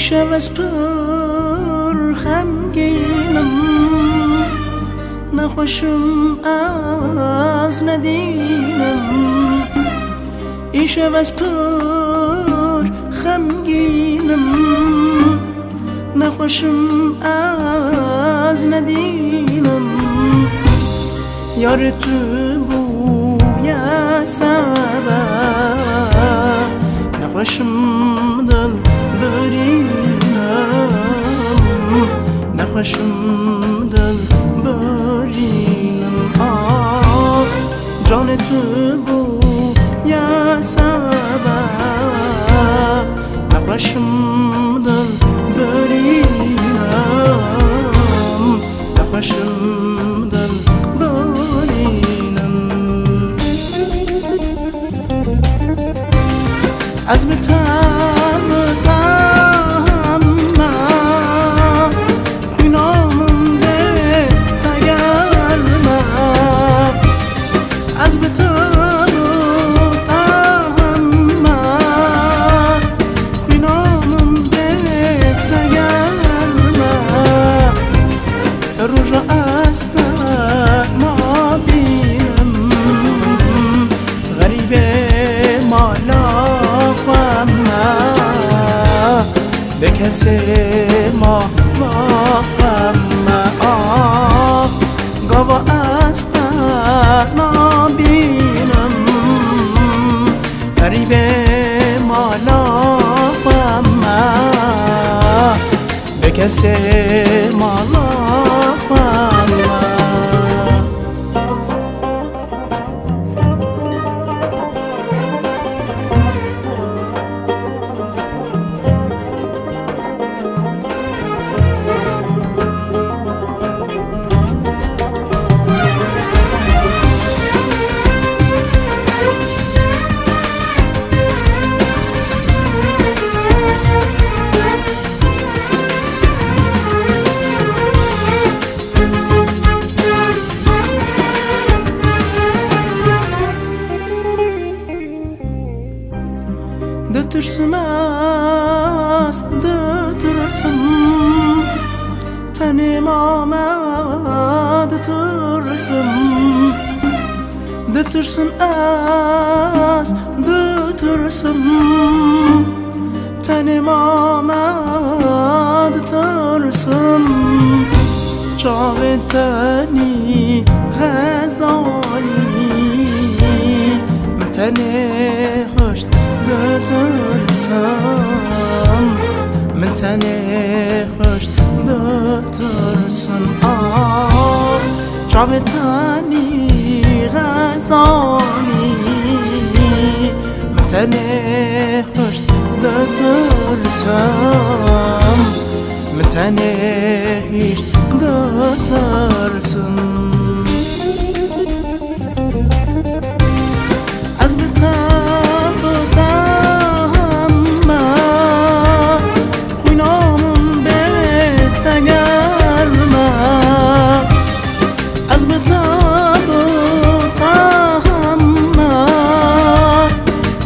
شب از پر خمگینم، نخوشم از ندینم. ای شب از پر خمگینم، نخوشم از ندینم. یار تو بوی سبب، نخوشم دل برینم، نخوشم دل برینم. آه جان تو بوی سبب، نخوشم دل برینم، نخوشم دل برینم. از بتم کسی ما وقم آه گوا است نبینم. غریب مالا وقم به کسی مالا وقم. دترسم از دترسم تنم آمد دترسم. دترسم از دترسم تنم آمد دترسم. جاودانی غزالی تنه هشت دترسم، من تنه هشت دترسم. آه جاودانی غزالی من تنه هشت دترسم، من تنه هشت دترسم. از بتم خوینامون بهت نگرمه. از بتم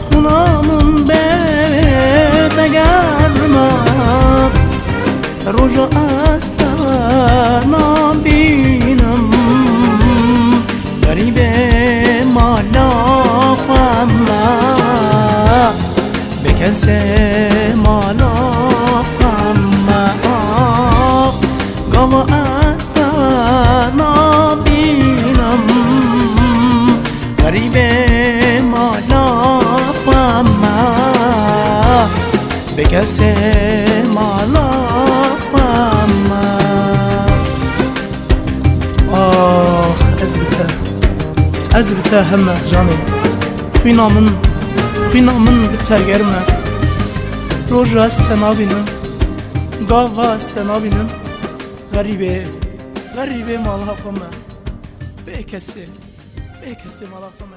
خونامون بهت نگرمه. روژا از نبینم، غریب مالا به کسی مالا بکسی مالا ماما آخ از بته همه جانی فینا من بته گرمه روز است نابینم گاوا است نابینم غریبه مالا خمه بکسی مالا خمه